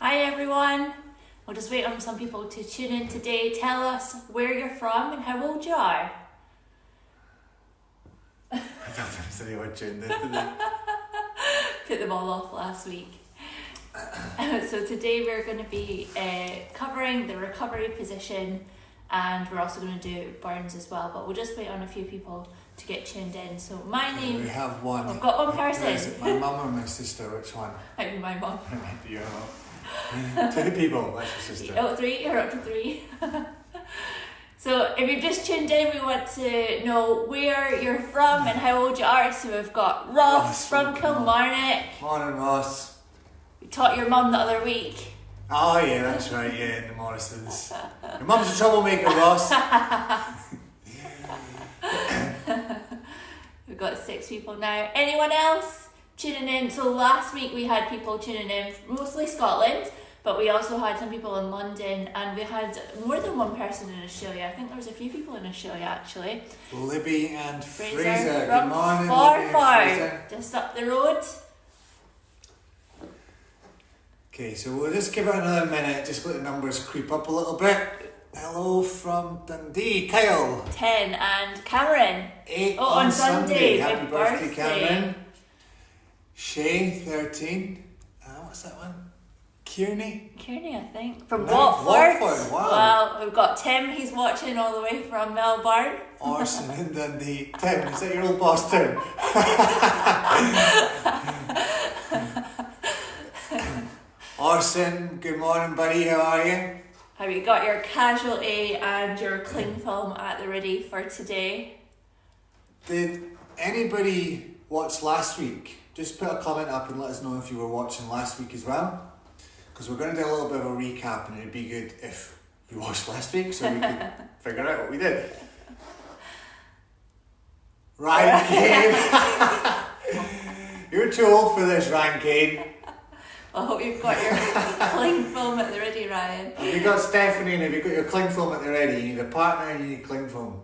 Hi everyone! We'll just wait on some people to tune in today. Tell us where you're from and how old you are. I don't think there's anyone tuned in today. Put them all off last week. So today we're going to be covering the recovery position, and we're also going to do burns as well, but we'll just wait on a few people to get tuned in. So my name... We have one. I've got one person. Is it my mum or my sister? Which one? Might be my mum. It might be your mum. Two people, that's your sister. Oh, three? You're up to three. So if you've just tuned in, we want to know where you're from and how old you are. So we've got Ross from Kilmarnock. Morning, Ross. We taught your mum the other week. Oh yeah, that's right, yeah, in the Morrisons. Your mum's a troublemaker, Ross. We've got 6 people now. Anyone else tuning in? So last week we had people tuning in, mostly Scotland, but we also had some people in London, and we had more than one person in Australia. I think there was a few people in Australia actually. Libby and Fraser. Good From morning, Libby and Fraser. just up the road. Okay, so we'll just give it another minute, just let the numbers creep up a little bit. Hello from Dundee, Kyle. 10, and Cameron. 8 on Sunday. Happy Big birthday, birthday. Cameron. Shay, 13. What's that one? Kearney, I think. From No, Watford. Watford, wow. Well, we've got Tim, he's watching all the way from Melbourne. Orson in Dundee. Tim, is that your old boss, Tim? Orson, good morning, buddy. How are you? Have you got your casualty and your cling film at the ready for today? Did anybody watch last week? Just put a comment up and let us know if you were watching last week as well. Because we're going to do a little bit of a recap, and it'd be good if you watched last week so we could figure out what we did. Ryan Kane. You're too old for this, Ryan Kane. I hope you've got your cling film at the ready, Ryan. Have you got Stephanie, and have you got your cling film at the ready? You need a partner and you need cling film.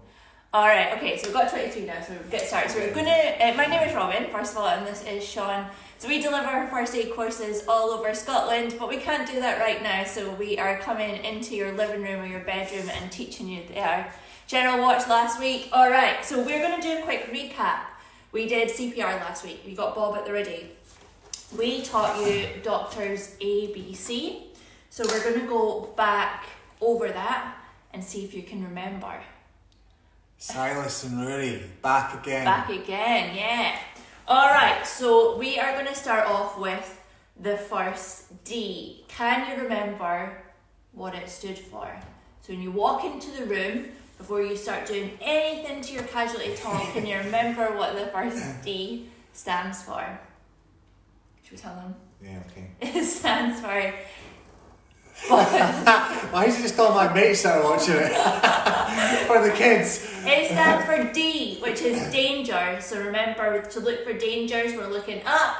Alright, okay, so we've got 22 now, so we'll get started. So we're going to, my name is Robin, first of all, and this is Sean. So we deliver first aid courses all over Scotland, but we can't do that right now, so we are coming into your living room or your bedroom and teaching you our general watch last week. Alright, so we're going to do a quick recap. We did CPR last week, we got Bob at the ready. We taught you doctors ABC, so we're going to go back over that and see if you can remember. Silas and Rory, back again. Back again, yeah. Alright, so we are going to start off with the first D. Can you remember what it stood for? So when you walk into the room, before you start doing anything to your casualty talk, can you remember what the first D stands for? Should we tell them? Yeah, okay. It stands for... Why is it just all my mates that are watching it? For the kids. It stands for D, which is danger. So remember to look for dangers. We're looking up,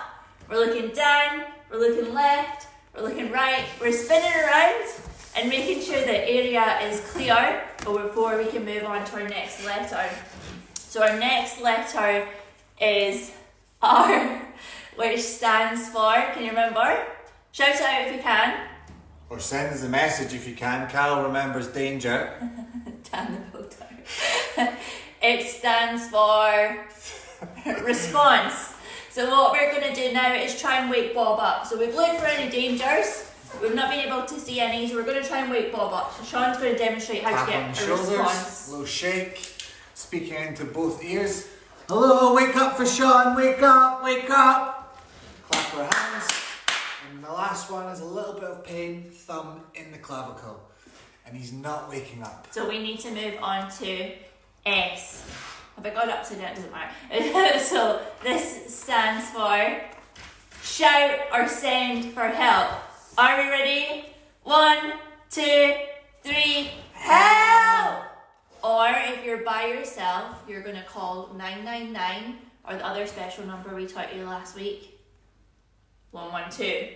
we're looking down, we're looking left, we're looking right. We're spinning around and making sure the area is clear before we can move on to our next letter. So our next letter is R, which stands for, can you remember? Shout it out if you can. Or send us a message if you can. Carol remembers danger. Damn the filter. It stands for response. So what we're going to do now is try and wake Bob up. So we've looked for any dangers. We've not been able to see any, so we're going to try and wake Bob up. So Sean's going to demonstrate how Tap to on get the a shoulders, response. a little shake, speaking into both ears. Hello, wake up for Sean, wake up, wake up. Clap our hands. And the last one is a little bit of pain, thumb in the clavicle. And he's not waking up. So we need to move on to S. Have I got it upside down? It doesn't matter. So this stands for shout or send for help. Are we ready? 1, 2, 3, help! Or if you're by yourself, you're going to call 999 or the other special number we taught you last week, 112.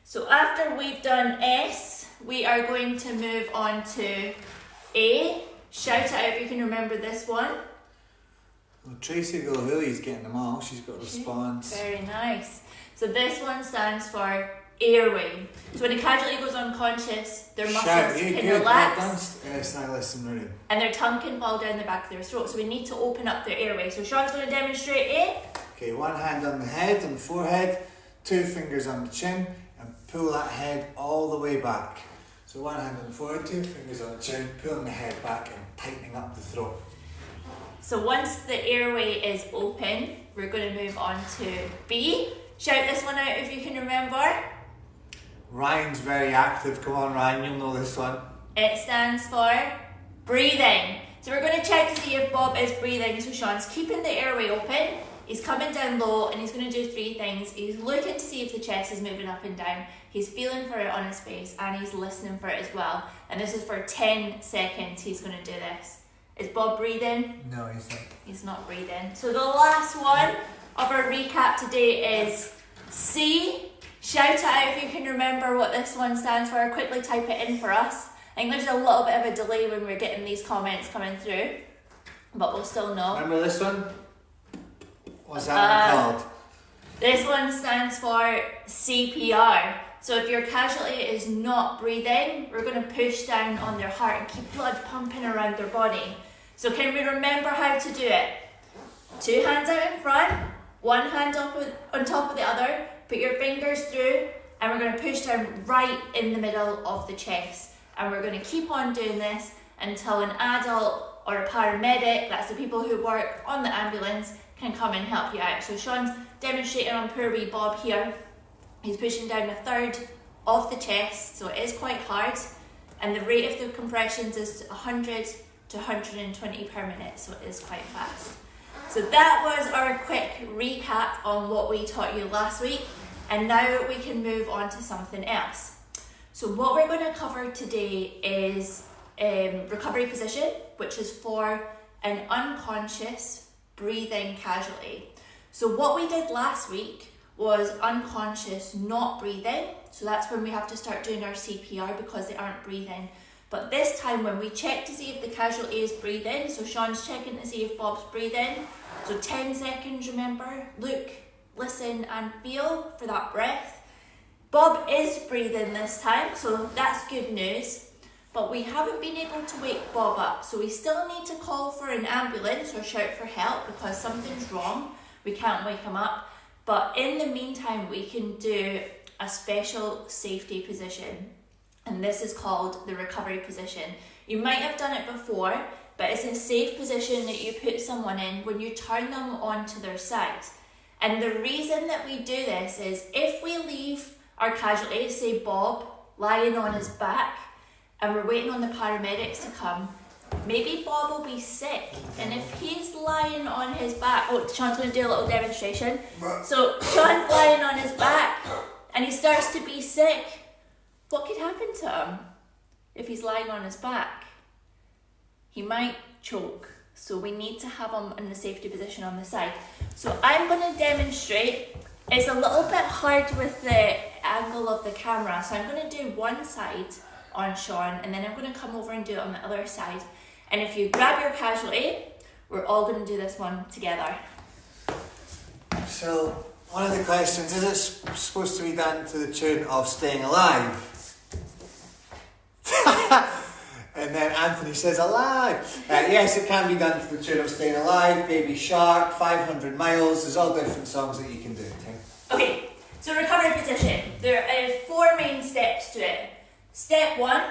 So after we've done S, we are going to move on to A. Shout it out if you can remember this one. Well, Tracy Gilhooly's getting them all. She's got a response. Very nice. So this one stands for airway. So when a casualty goes unconscious, their muscles Shout, you can good. relax. Well done. Silas and Rooney. And their tongue can fall down the back of their throat. So we need to open up their airway. So Sean's going to demonstrate it. Okay, one hand on the head and forehead, 2 fingers on the chin, and pull that head all the way back. So one hand on the forehead, 2 fingers on the chin, pulling the head back and tightening up the throat. So once the airway is open, we're going to move on to B. Shout this one out if you can remember. Ryan's very active. Come on, Ryan, you'll know this one. It stands for breathing. So we're going to check to see if Bob is breathing. So Sean's keeping the airway open. He's coming down low and he's going to do 3 things. He's looking to see if the chest is moving up and down. He's feeling for it on his face and he's listening for it as well. And this is for 10 seconds he's going to do this. Is Bob breathing? No, he's not. He's not breathing. So the last one of our recap today is C. Shout it out if you can remember what this one stands for. Quickly type it in for us. I think there's a little bit of a delay when we're getting these comments coming through, but we'll still know. Remember this one? What's that one called? This one stands for CPR. So if your casualty is not breathing, we're going to push down on their heart and keep blood pumping around their body. So can we remember how to do it? 2 hands out in front, 1 hand up on top of the other, put your fingers through, and we're going to push down right in the middle of the chest. And we're going to keep on doing this until an adult or a paramedic, that's the people who work on the ambulance, can come and help you out. So Sean's demonstrating on poor wee Bob here. He's pushing down 1/3 of the chest, so it is quite hard. And the rate of the compressions is 100 to 120 per minute, so it is quite fast. So that was our quick recap on what we taught you last week. And now we can move on to something else. So what we're going to cover today is recovery position, which is for an unconscious breathing casualty. So what we did last week was unconscious, not breathing. So that's when we have to start doing our CPR because they aren't breathing. But this time when we check to see if the casualty is breathing, so Sean's checking to see if Bob's breathing. So 10 seconds, remember, look, listen and feel for that breath. Bob is breathing this time, so that's good news. But we haven't been able to wake Bob up, so we still need to call for an ambulance or shout for help because something's wrong. We can't wake him up. But in the meantime, we can do a special safety position, and this is called the recovery position. You might have done it before, but it's a safe position that you put someone in when you turn them onto their side. And the reason that we do this is if we leave our casualty, say Bob, lying on his back, and we're waiting on the paramedics to come, maybe Bob will be sick, and if he's lying on his back, Sean's going to do a little demonstration. So Sean's lying on his back, and he starts to be sick. What could happen to him if he's lying on his back? He might choke, so we need to have him in the safety position on the side. So I'm going to demonstrate. It's a little bit hard with the angle of the camera, so I'm going to do one side on Sean, and then I'm going to come over and do it on the other side. And if you grab your casualty, we're all going to do this one together. So, one of the questions, is it supposed to be done to the tune of Staying Alive? And then Anthony says, alive! Yes, it can be done to the tune of Staying Alive, Baby Shark, 500 Miles, there's all different songs that you can do. Okay, so recovery position. There are 4 main steps to it. Step 1,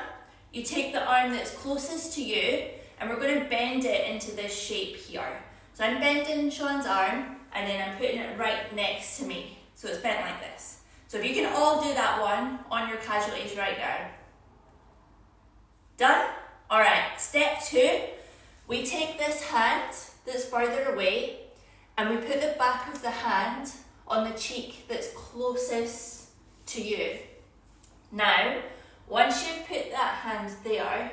you take the arm that's closest to you, and we're going to bend it into this shape here. So I'm bending Sean's arm, and then I'm putting it right next to me. So it's bent like this. So if you can all do that one on your casualties right now. Done? Alright, step 2, we take this hand that's further away, and we put the back of the hand on the cheek that's closest to you. Now, once you've put that hand there,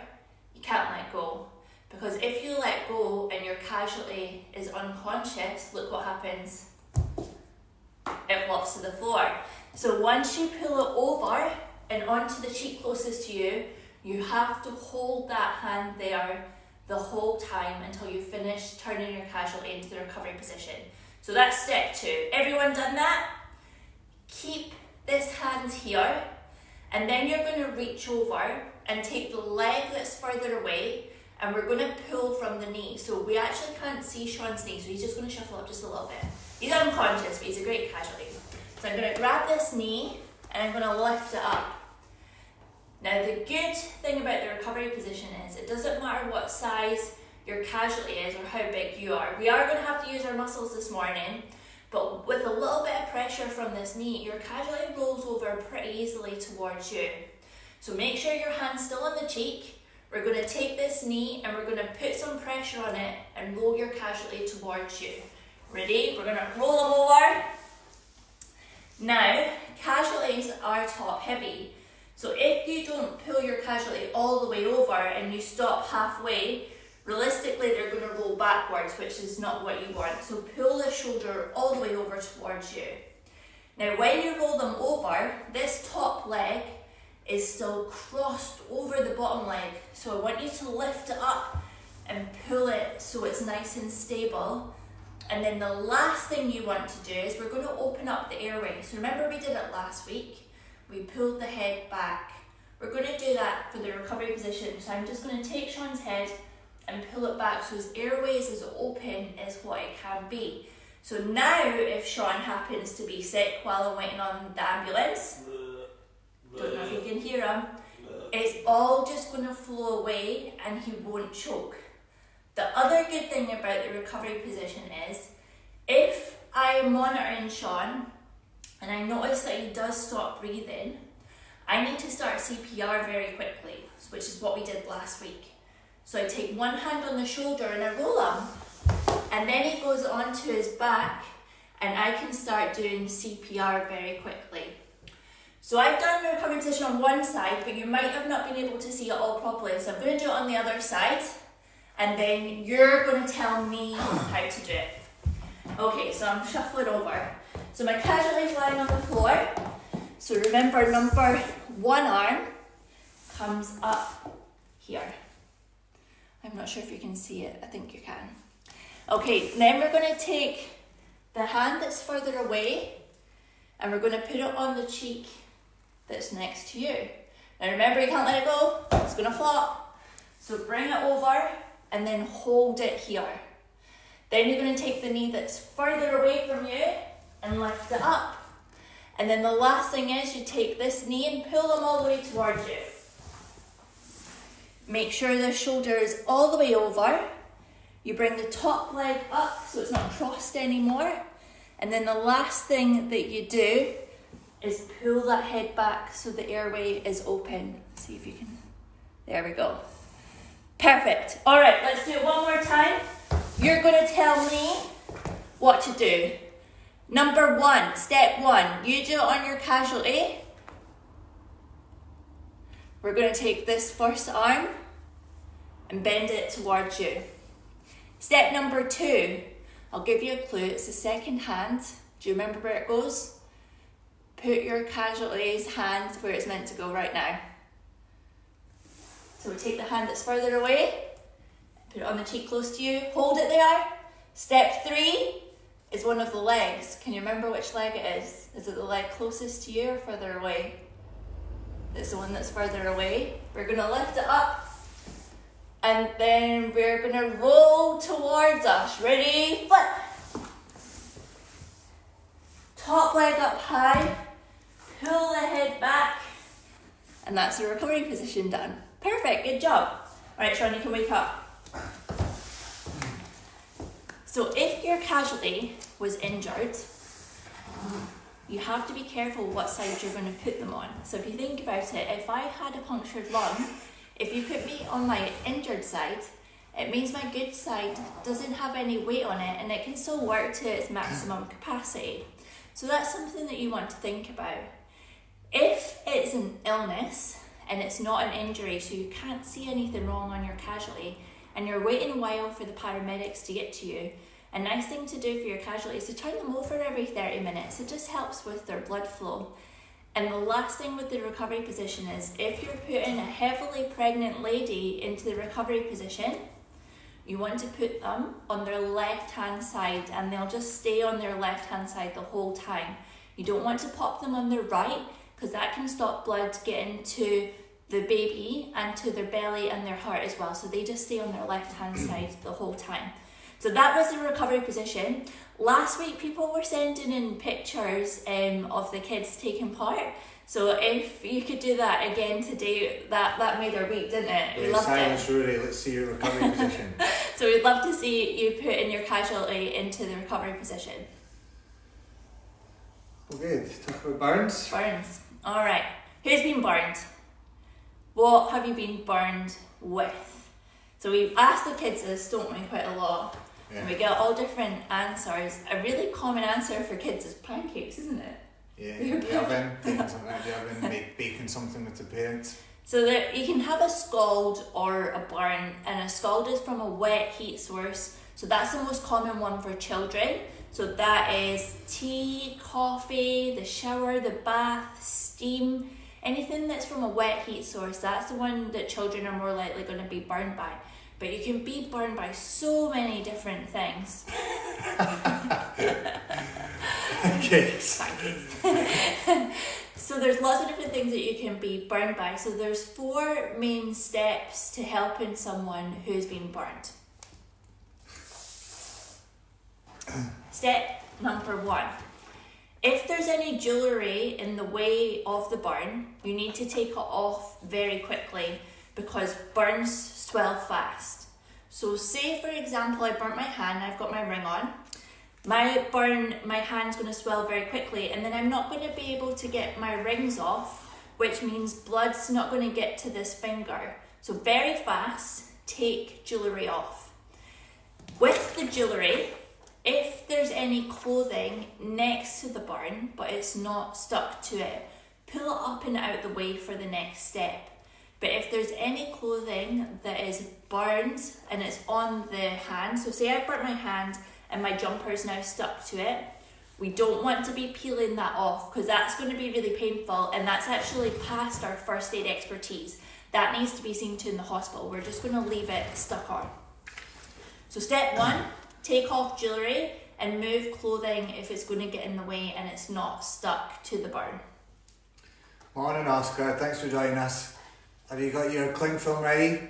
you can't let go. Because if you let go and your casualty is unconscious, look what happens. It flops to the floor. So once you pull it over and onto the cheek closest to you, you have to hold that hand there the whole time until you finish turning your casualty into the recovery position. So that's step 2. Everyone done that? Keep this hand here, and then you're going to reach over and take the leg that's further away, and we're going to pull from the knee. So we actually can't see Sean's knee, so he's just going to shuffle up just a little bit. He's unconscious, but he's a great casualty. So I'm going to grab this knee and I'm going to lift it up. Now the good thing about the recovery position is it doesn't matter what size your casualty is or how big you are. We are going to have to use our muscles this morning, but with a little bit of pressure from this knee, your casualty rolls over pretty easily towards you. So make sure your hand's still on the cheek. We're going to take this knee and we're going to put some pressure on it and roll your casualty towards you. Ready? We're going to roll them over. Now, casualties are top heavy. So if you don't pull your casualty all the way over and you stop halfway, realistically they're going to roll backwards, which is not what you want. So pull the shoulder all the way over towards you. Now when you roll them over, this top leg is still crossed over the bottom leg. So I want you to lift it up and pull it so it's nice and stable. And then the last thing you want to do is we're going to open up the airway. So remember we did it last week. We pulled the head back. We're going to do that for the recovery position. So I'm just going to take Sean's head and pull it back so his airway is as open as what it can be. So now if Sean happens to be sick while I'm waiting on the ambulance, don't know if you can hear him, it's all just going to flow away and he won't choke. The other good thing about the recovery position is if I am monitoring Sean and I notice that he does stop breathing, I need to start CPR very quickly, which is what we did last week. So I take one hand on the shoulder and I roll him, and then he goes onto his back and I can start doing CPR very quickly. So I've done the recovery position on one side, but you might have not been able to see it all properly. So I'm going to do it on the other side, and then you're going to tell me how to do it. Okay, so I'm shuffling over. So my casualty is lying on the floor. So remember, number one arm comes up here. I'm not sure if you can see it. I think you can. Okay, then we're going to take the hand that's further away and we're going to put it on the cheek that's next to you. Now remember, you can't let it go. It's going to flop. So bring it over and then hold it here. Then you're going to take the knee that's further away from you and lift it up. And then the last thing is you take this knee and pull them all the way towards you. Make sure the shoulder is all the way over. You bring the top leg up so it's not crossed anymore. And then the last thing that you do is pull that head back so the airway is open. See if you can, there we go. Perfect. All right, let's do it one more time. You're going to tell me what to do. Number one, step one, you do it on your casualty. We're going to take this first arm and bend it towards you. Step number two, I'll give you a clue, it's the second hand. Do you remember where it goes? Put your casualty's hand where it's meant to go right now. So we take the hand that's further away, put it on the cheek close to you, hold it there. Step three is one of the legs. Can you remember which leg it is? Is it the leg closest to you or further away? It's the one that's further away. We're going to lift it up and then we're going to roll towards us. Ready? Flip. Top leg up high, pull the head back, and that's the recovery position done. Perfect, good job. All right, Sean, you can wake up. So if your casualty was injured, you have to be careful what side you're going to put them on. So if you think about it, if I had a punctured lung, if you put me on my injured side, it means my good side doesn't have any weight on it and it can still work to its maximum capacity. So that's something that you want to think about. If it's an illness and it's not an injury, so you can't see anything wrong on your casualty, and you're waiting a while for the paramedics to get to you, a nice thing to do for your casualty is to turn them over every 30 minutes. It just helps with their blood flow. And the last thing with the recovery position is if you're putting a heavily pregnant lady into the recovery position, you want to put them on their left-hand side and they'll just stay on their left-hand side the whole time. You don't want to pop them on the right because that can stop blood getting to the baby and to their belly and their heart as well. So they just stay on their left hand side the whole time. So that was the recovery position. Last week people were sending in pictures of the kids taking part. So if you could do that again today, that made our week, didn't it? We loved Silence, it. Rory, let's see your recovery position. So we'd love to see you put in your casualty into the recovery position. Well, good. Talk about burns. Burns. All right. Who's been burned? What have you been burned with? So we asked the kids this, don't we, quite a lot. Yeah. And we get all different answers. A really common answer for kids is pancakes, isn't it? Yeah, the oven, taking something out of the oven, baking something with the parents. So that you can have a scald or a burn, and a scald is from a wet heat source. So that's the most common one for children. So that is tea, coffee, the shower, the bath, steam, anything that's from a wet heat source. That's the one that children are more likely going to be burned by. But you can be burned by so many different things. Pancakes. So there's lots of different things that you can be burned by. So there's 4 main steps to helping someone who's been burned. Step number 1. If there's any jewellery in the way of the burn, you need to take it off very quickly because burns swell fast. So say for example I burnt my hand, I've got my ring on. My hand's going to swell very quickly, and then I'm not going to be able to get my rings off, which means blood's not going to get to this finger. So very fast, take jewellery off. With the jewellery, if there's any clothing next to the burn, but it's not stuck to it, pull it up and out the way for the next step. But if there's any clothing that is burned and it's on the hand, so say I burnt my hand and my jumper is now stuck to it, we don't want to be peeling that off because that's going to be really painful, and that's actually past our first aid expertise. That needs to be seen to in the hospital. We're just going to leave it stuck on. So step 1, take off jewellery and move clothing if it's going to get in the way and it's not stuck to the burn. Morning, Oscar. Thanks for joining us. Have you got your cling film ready?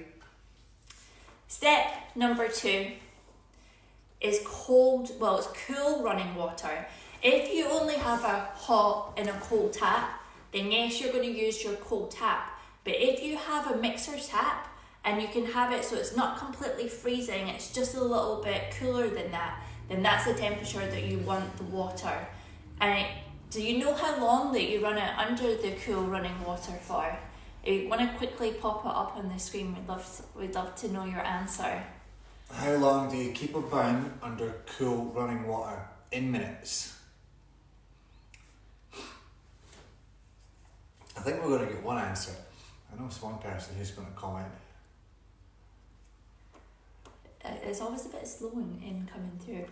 Step number 2 is cool running water. If you only have a hot and a cold tap, then yes, you're going to use your cold tap. But if you have a mixer tap and you can have it so it's not completely freezing, it's just a little bit cooler than that, then that's the temperature that you want the water. And do you know how long that you run it under the cool running water for? If you want to quickly pop it up on the screen, we'd love to know your answer. How long do you keep a burn under cool running water? In minutes. I think we're going to get one answer. I know it's one person who's going to comment. It's always a bit slow in coming through.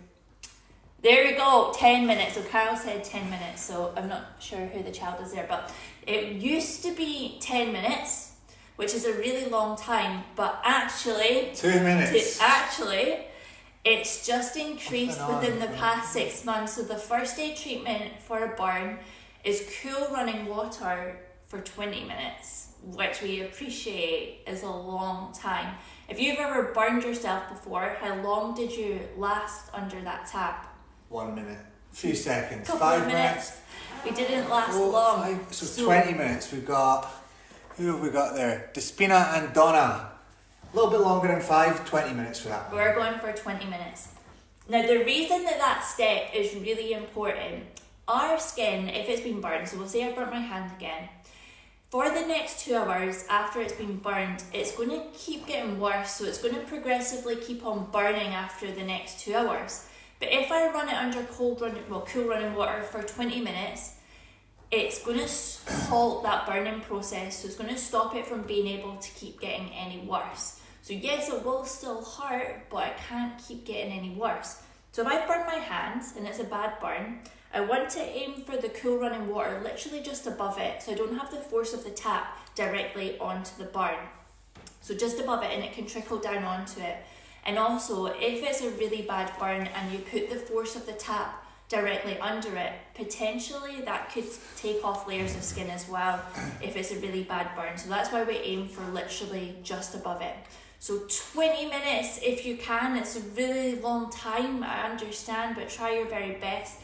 There we go, 10 minutes. So Carol said 10 minutes, so I'm not sure who the child is there, but it used to be 10 minutes, which is a really long time, but actually... 2 minutes. It's just increased within the past 6 months. So the first aid treatment for a burn is cool running water for 20 minutes, which we appreciate is a long time. If you've ever burned yourself before, how long did you last under that tap? 1 minute. A few seconds. Couple 5 of minutes. We didn't last long. So 20 minutes. We've got... Who have we got there? Despina and Donna. A little bit longer than 5, 20 minutes for that one. We're going for 20 minutes. Now the reason that step is really important, our skin, if it's been burned, so we'll say I burnt my hand again, for the next 2 hours after it's been burned, it's going to keep getting worse, so it's going to progressively keep on burning after the next 2 hours. But if I run it under cool running water for 20 minutes, it's going to halt that burning process, so it's going to stop it from being able to keep getting any worse. So yes, it will still hurt, but it can't keep getting any worse. So if I've burned my hand and it's a bad burn, I want to aim for the cool running water literally just above it, so I don't have the force of the tap directly onto the burn. So just above it, and it can trickle down onto it. And also, if it's a really bad burn and you put the force of the tap directly under it, potentially that could take off layers of skin as well if it's a really bad burn. So that's why we aim for literally just above it. So 20 minutes if you can. It's a really long time, I understand, but try your very best.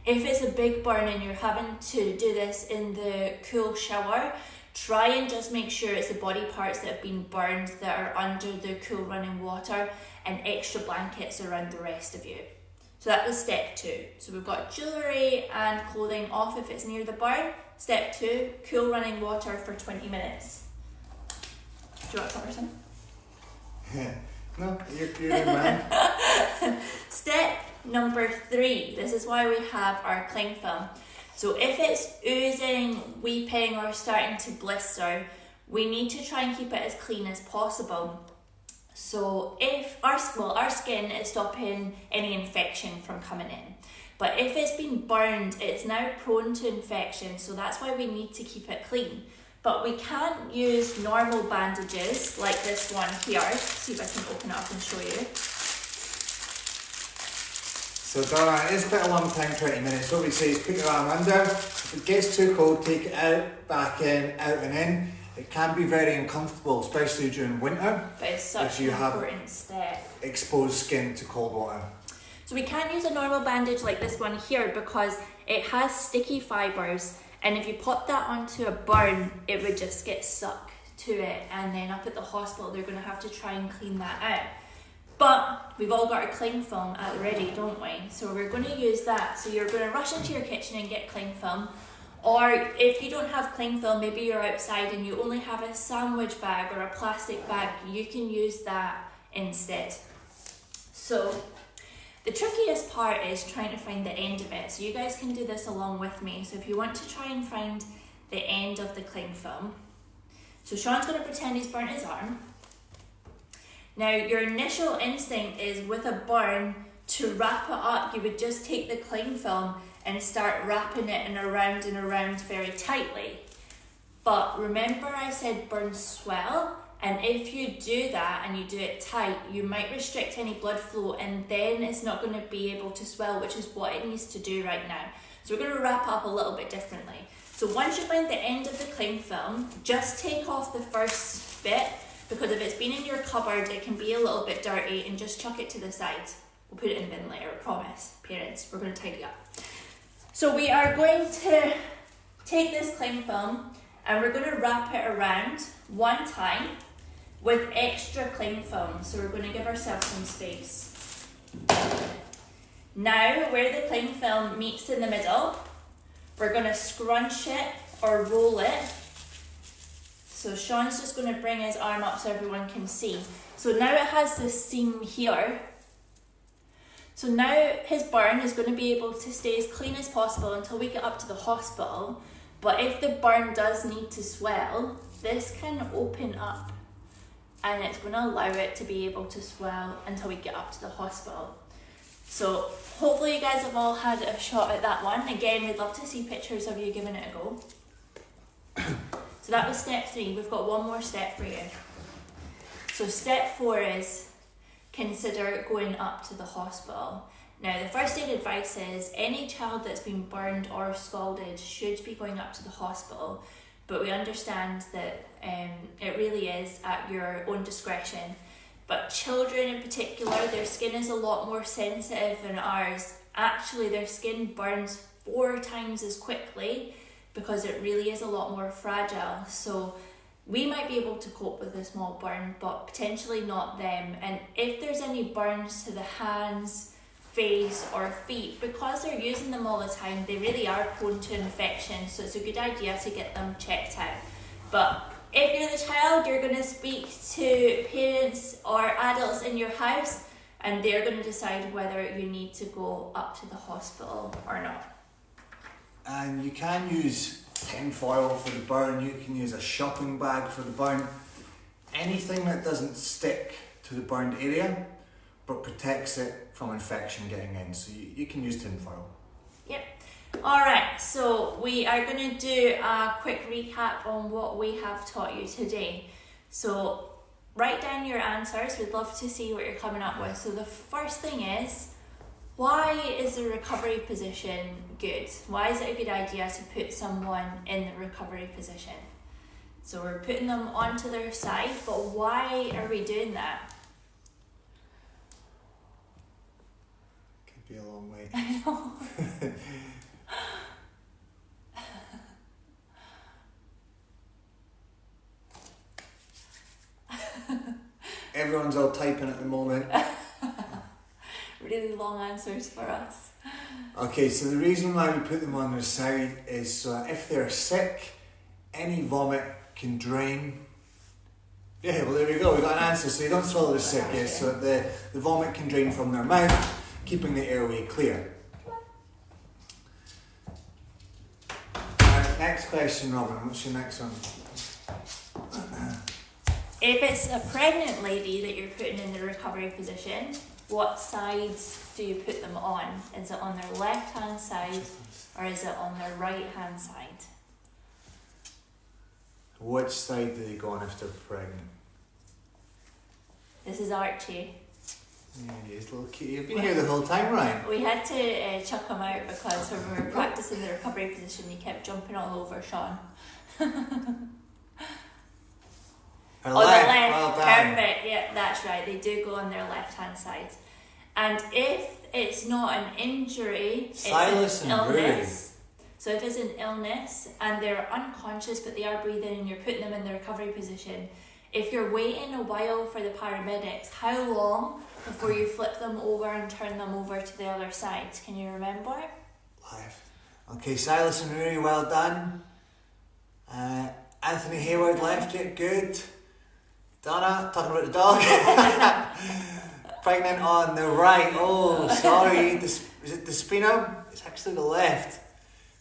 If it's a big burn and you're having to do this in the cool shower, try and just make sure it's the body parts that have been burned that are under the cool running water, and extra blankets around the rest of you. So that was step 2. So we've got jewellery and clothing off if it's near the burn. Step 2, cool running water for 20 minutes. Do you want to cover some? No, you're in, man. Step number 3, this is why we have our cling film. So if it's oozing, weeping or starting to blister, we need to try and keep it as clean as possible. So if our skin is stopping any infection from coming in. But if it's been burned, it's now prone to infection, so that's why we need to keep it clean. But we can't use normal bandages like this one here. See if I can open it up and show you. So Donna, it is quite a long time, 20 minutes. What we say is put your arm under. If it gets too cold, take it out, back in, out and in. It can be very uncomfortable, especially during winter. But it's such an important step. Exposed skin to cold water. So we can't use a normal bandage like this one here because it has sticky fibres, and if you pop that onto a burn, it would just get stuck to it, and then up at the hospital they're going to have to try and clean that out. But we've all got our cling film at the ready, don't we? So we're going to use that. So you're going to rush into your kitchen and get cling film. Or if you don't have cling film, maybe you're outside and you only have a sandwich bag or a plastic bag, you can use that instead. So the trickiest part is trying to find the end of it. So you guys can do this along with me. So if you want to try and find the end of the cling film. So Sean's going to pretend he's burnt his arm. Now your initial instinct is with a burn to wrap it up, you would just take the cling film and start wrapping it and around very tightly. But remember I said burns swell, and if you do that and you do it tight, you might restrict any blood flow and then it's not going to be able to swell, which is what it needs to do right now. So we're going to wrap up a little bit differently. So once you find the end of the cling film, just take off the first bit, because if it's been in your cupboard it can be a little bit dirty, and just chuck it to the side. We'll put it in the bin later, I promise. Parents, we're going to tidy up. So we are going to take this cling film and we're going to wrap it around one time with extra cling film. So we're going to give ourselves some space. Now where the cling film meets in the middle, we're going to scrunch it or roll it. So Sean's just going to bring his arm up so everyone can see. So now it has this seam here. So now his burn is going to be able to stay as clean as possible until we get up to the hospital. But if the burn does need to swell, this can open up and it's going to allow it to be able to swell until we get up to the hospital. So hopefully you guys have all had a shot at that one. Again, we'd love to see pictures of you giving it a go. So that was step 3. We've got one more step for you. So step 4 is consider going up to the hospital. Now the first aid advice is any child that's been burned or scalded should be going up to the hospital, but we understand that it really is at your own discretion. But children in particular, their skin is a lot more sensitive than ours. Actually their skin burns 4 times as quickly because it really is a lot more fragile. So we might be able to cope with a small burn, but potentially not them. And if there's any burns to the hands, face or feet, because they're using them all the time, they really are prone to infection. So it's a good idea to get them checked out. But if you're the child, you're going to speak to parents or adults in your house, and they're going to decide whether you need to go up to the hospital or not. And you can use tin foil for the burn, you can use a shopping bag for the burn. Anything that doesn't stick to the burned area but protects it from infection getting in. So you can use tin foil. Yep. Alright, so we are going to do a quick recap on what we have taught you today. So write down your answers, we'd love to see what you're coming up with. So the first thing is, Why is the recovery position good? Why is it a good idea to put someone in the recovery position? So we're putting them onto their side, but why are we doing that? Could be a long way. I know. Everyone's all typing at the moment. Really long answers for us. Okay, so the reason why we put them on their side is so that if they're sick, any vomit can drain. Yeah, well there we go, we got an answer. So you don't swallow the sick, yes, so the vomit can drain from their mouth, keeping the airway clear. Alright, next question, Robin, what's your next one? If it's a pregnant lady that you're putting in the recovery position, what sides do you put them on? Is it on their left hand side or is it on their right hand side? Which side do they go on if they're pregnant? This is Archie. Yeah, he's a little cutie. You've been here the whole time, Ryan. We had to chuck him out because when we were practicing the recovery position, he kept jumping all over Sean. Her On left, the left, well done. perfect. Yeah, that's right. They do go on their left hand side. And if it's not an injury, Silas it's an illness. So if it's an illness and they're unconscious but they are breathing and you're putting them in the recovery position, if you're waiting a while for the paramedics, how long before you flip them over and turn them over to the other side? Can you remember? Left. Okay, Silas and Rory, well done. Anthony Hayward left it, good. Donna, talking about the dog. Pregnant on the right. Oh, sorry. Is it the Spino? It's actually the left.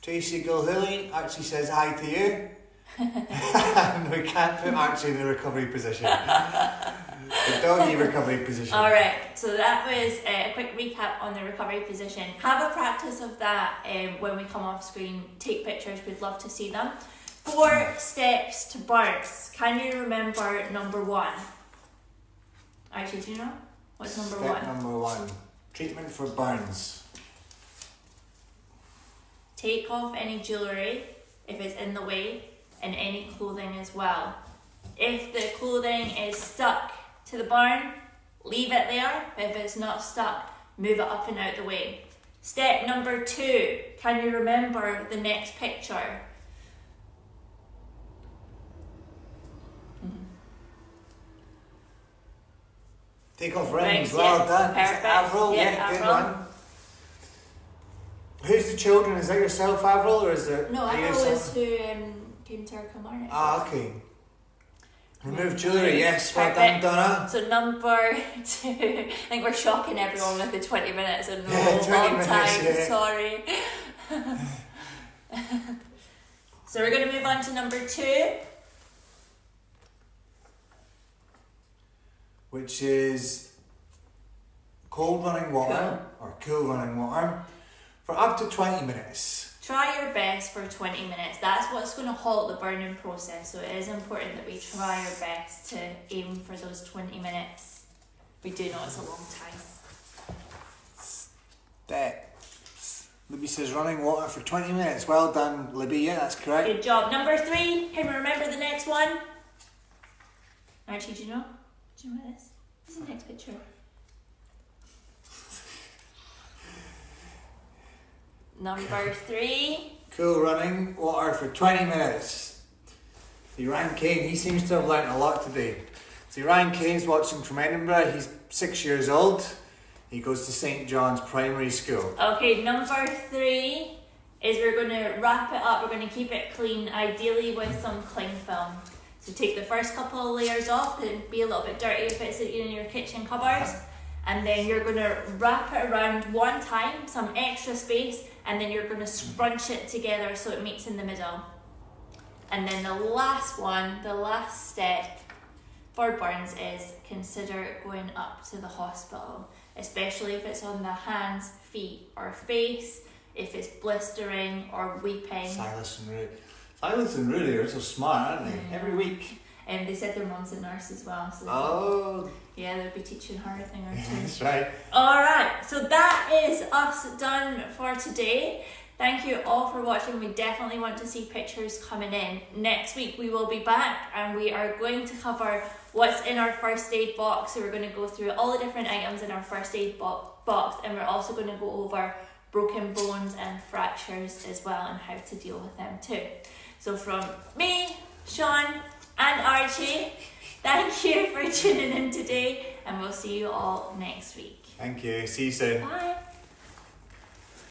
Tracy Gilhooly actually says hi to you. We can't put Archie in the recovery position. The doggy recovery position. Alright, so that was a quick recap on the recovery position. Have a practice of that when we come off screen. Take pictures, we'd love to see them. 4 steps to burns. Can you remember number 1? Actually, do you know? What's number 1? Step number 1. Treatment for burns. Take off any jewellery if it's in the way and any clothing as well. If the clothing is stuck to the burn, leave it there. If it's not stuck, move it up and out the way. Step number 2. Can you remember the next picture? Take off rings, Rings, well yeah. done. Is it Perfect. Avril? Yeah, Good Avril. one. Who's the children? Is that yourself, Avril, or is there? No, are you Avril yourself? is who came to our Kilmarnock. Ah, okay. Remove jewellery, yes, well done, Perfect. Donna. So number 2, I think we're shocking everyone with the 20 minutes and no Yeah, 20 long minutes, time, yeah. sorry. So we're going to move on to number 2. Which is cold running water, or cool running water, for up to 20 minutes. Try your best for 20 minutes. That's what's going to halt the burning process. So it is important that we try our best to aim for those 20 minutes. We do know it's a long time. Steps. Libby says running water for 20 minutes. Well done, Libby. Yeah, that's correct. Good job. Number 3, can we remember the next one? Archie, do you know? Do you know what it is? What's the next picture? Number 3. Cool running water for 20 minutes. See, Ryan Kane, he seems to have learnt a lot today. See, Ryan Kane's watching from Edinburgh. He's 6 years old. He goes to St. John's Primary School. Okay, number 3 is we're going to wrap it up. We're going to keep it clean, ideally with some cling film. So take the first couple of layers off. It'll be a little bit dirty if it's in your kitchen cupboard. And then you're going to wrap it around one time, some extra space, and then you're going to scrunch it together so it meets in the middle. And then the last one, the last step for burns is consider going up to the hospital, especially if it's on the hands, feet or face, if it's blistering or weeping. Silas and Rudy are so smart, aren't they? Every week. And they said their mum's a nurse as well. So Oh. yeah, they'll be teaching her a thing or two. That's right. Alright, so that is us done for today. Thank you all for watching. We definitely want to see pictures coming in. Next week we will be back and we are going to cover what's in our first aid box. So we're going to go through all the different items in our first aid box, and we're also going to go over broken bones and fractures as well and how to deal with them too. So from me, Sean and Archie, thank you for tuning in today, and we'll see you all next week. Thank you. See you soon. Bye.